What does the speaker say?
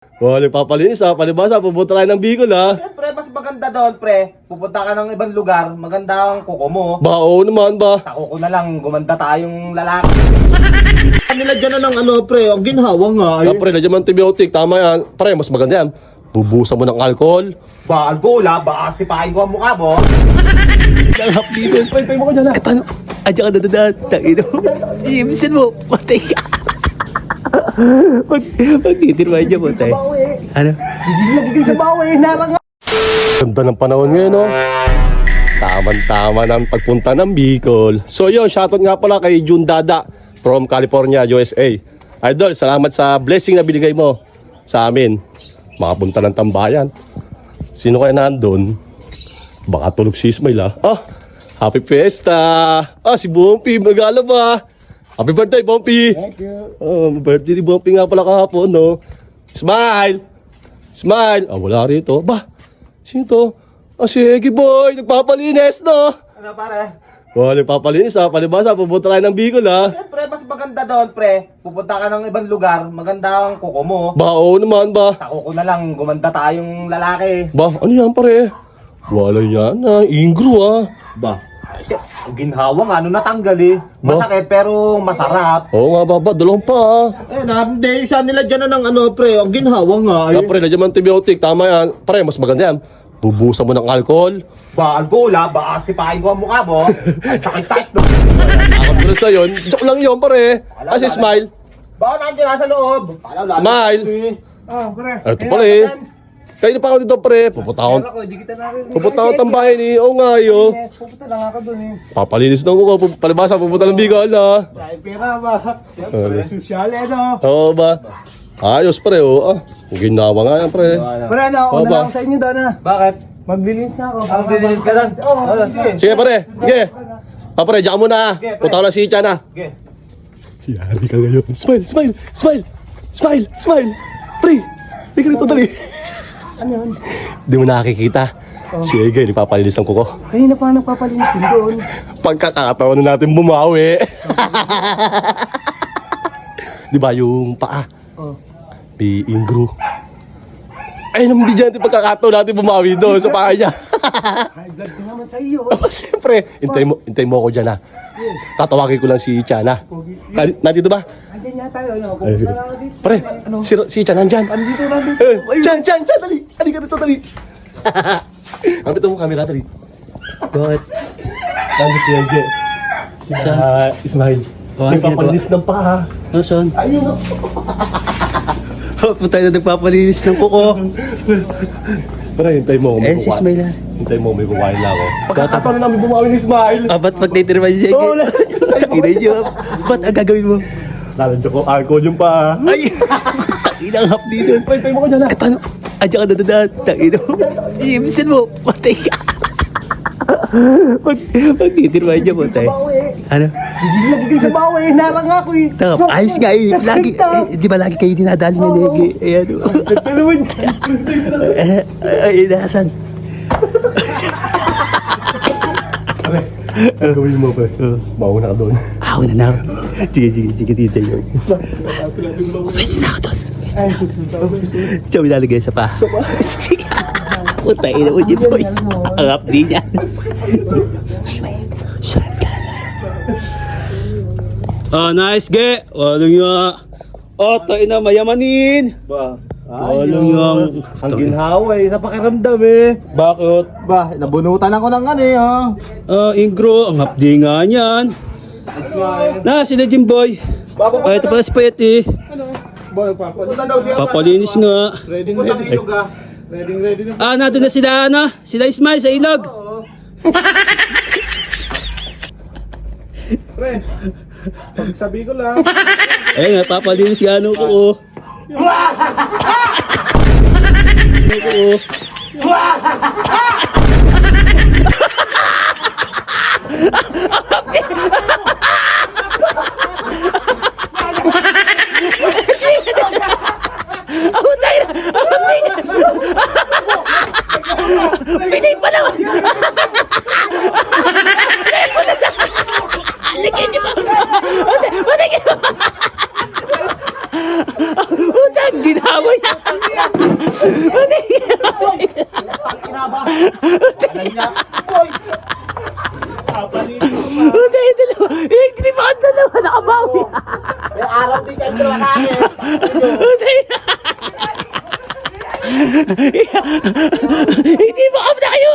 Wala papalinis ha, palibasa, pupunta tayo ng Bicol ha. Siyempre, mas maganda doon, pre. Pupunta ka ng ibang lugar, maganda ang kuko mo. Ba, oo naman ba? Sa kuko na lang, gumanda tayong lalaki. Nila dyan na ng ano, pre, ang ginhawa nga. Ah, pre, nandiyan man antibiotic, tama yan. Pre, mas maganda yan. Bubusan mo ng alcohol. Ba, algola, ba, sipahin ko ang mukha mo. Ang hapdi doon. Pre, tayo mo ko dyan ha. Ay, paano? Adya ka dadadaan. Tangino. Iibsan mo. Patay ka. Pag-titirmahin niya mo tayo. Ano? Hindi nagiging sa bawi, narang. Ganda ng panahon ngayon, no? Tama-tama ng pagpunta ng Bicol. So yun, shoutout nga pala kay June Dada from California, USA. Idol, salamat sa blessing na binigay mo sa amin. Makapunta ng tambayan. Sino kaya nandun? Baka tulog si Ismail, ha? Ah, happy fiesta! Ah, si Bumpy, magala ba? Happy birthday, Bumpy! Thank you. Oh, birthday ni Bumpy nga pala kahapon, no? Smile! Smile! Ah, wala rito. Ba? Sino to? Ah, si Eggy Boy! Nagpapalinis, no? Ano, pare? Wala nagpapalinis, ha? Palibasa, pupunta tayo ng Bicol, ha? Siyempre, mas maganda doon, pre. Pupunta ka ng ibang lugar, maganda ang kuko mo. Ba, oo naman ba? Sa kuko na lang, gumanda tayong lalaki. Ba, ano yan, pare? Wala yan, ha? Ingro, ha? Ba? Ang ginhawa nga, ano natanggal eh. Masakit pero masarap. Oo nga, ba? Dalawang pa, ha? Eh, hindi siya nila dyan na ng ano, pre. Ang ginhawa nga Ah, pre, nandiyan man antibiotic, tama yan. Pre, mas maganda yan. Bubusan mo ng alcohol. Ba, algola, ba, sipahin ko ang mukha mo. Ay, sakit-sakit, no? Nakapagod sa yun. Joke lang yun, pare. Kasi smile. Ba, nandiyan nasa loob. Smile. Ah, pre. Ito pala eh. Kayo na pa ako dito, pre. Pupunta ako. Hindi kita namin. Pupunta ako tambahin eh. Oo nga, yo. Yes, pupunta lang ako dun eh. Papalinis na ako. Palibasa, pupunta ng Bicol, ha. Dahil pera ba? Siyempre, sosyal eh, no? Oo ba? Ayos, pre, oh. Ah, ginawa nga yan, pre. Pre, ano, Oo una ba? lang ako sa inyo doon, ha? Bakit? Maglilinis na ako. Maglilinis ka doon? Oo, sige. Sige, pare. Sige. Ah, pare, diyan ka muna, ha. Sige, pre. Punta ko na si Icha na. Sige. Yari ka ngayon. Smile, smile, smile. Smile, smile. Pre, hindi ka rito, dali. Ano yun? Hindi mo nakikita. Si Egay, nagpapalinis ng kuko. Kanina pa nagpapalinis yun doon. Pagkakataon na natin bumawi. Di ba yung paa? Oh. May ingro. Ay, naman dyan natin pagkakataon natin bumawi doon sa paa niya. High blood ka naman sa iyo. Siyempre, hintay mo ako dyan, ha. Tatawagin ko lang si Icha, na. Nandito ba? Andiyan nga tayo, ano? Ay, Pupunta lang ako dito. Pare, si Icha nandyan. Andito, nandito. Chan, dali. Dali ka rito, dali. Kapit mo camera, dali. Bakit? Nandito si Egay. Ismail. Nagpapalinis ng paa. Ano, son? Ayun. Punta na nagpapalinis ng kuko. Pare, hintay mo. Eh, si Ismail, ha? Hintay mo, may bumawi na ako. Pagkakataon na namin bumawi ni Ismail. Ah, ba't pag-titirmahin siya? Oo, Ina niyo. Ba't ang gagawin mo? Lalanda ko, alcohol yung paa. Ay! Tangina ang hapdi doon. Pare, hintay mo ko dyan, ha. Ay, paano? Adya ka dadadaan. Tangino. Iibsan mo. Patay ka. Pag-titirmahin niya mo tayo. Ano? Hindi nagiging sa bawi, narang ako eh. Tama, ayos nga eh. Lagi, di ba lagi kayo dinadali niya, Negi? Ayan. Ay, inahasan. Pare, ang gawin mo, pare. Mauna ka doon. Ako na na. Sige, tita yun. Pwede na ako doon. Siya may lalagay sa pa. Puta, ina mo dyan, boy. Ang hapdi niya. Saan ka na? Oh, nice, ge. Walang nga. Oh, tayo na mayamanin. Ba? Walang yung... Ang ginhawa eh, sa pakiramdam eh. Bakit? Ba, nabunutan ako ng ano eh, ha? Ingro, ang hapdi nga niyan. Na, sila Jimboy. Ito pala si Peti. Ba, nagpapalit daw siya. Papalinis nga. Ready na ilog ah. Ready na. Ah, nandun na sila, ano? Sila Ismail sa ilog. Oo. Pre, pagsabi ko lang. Eh nga, papalinis si ano ko. Pinay pa naman! Lagyan niyo ba? Utang, ginawa niya! Kinaba. Hoy! Hindi, dalawa. Hindi pa ang dalawa nakabawi. May araw din kayo dalawa sa akin. Hindi. Hindi mo up na kayo.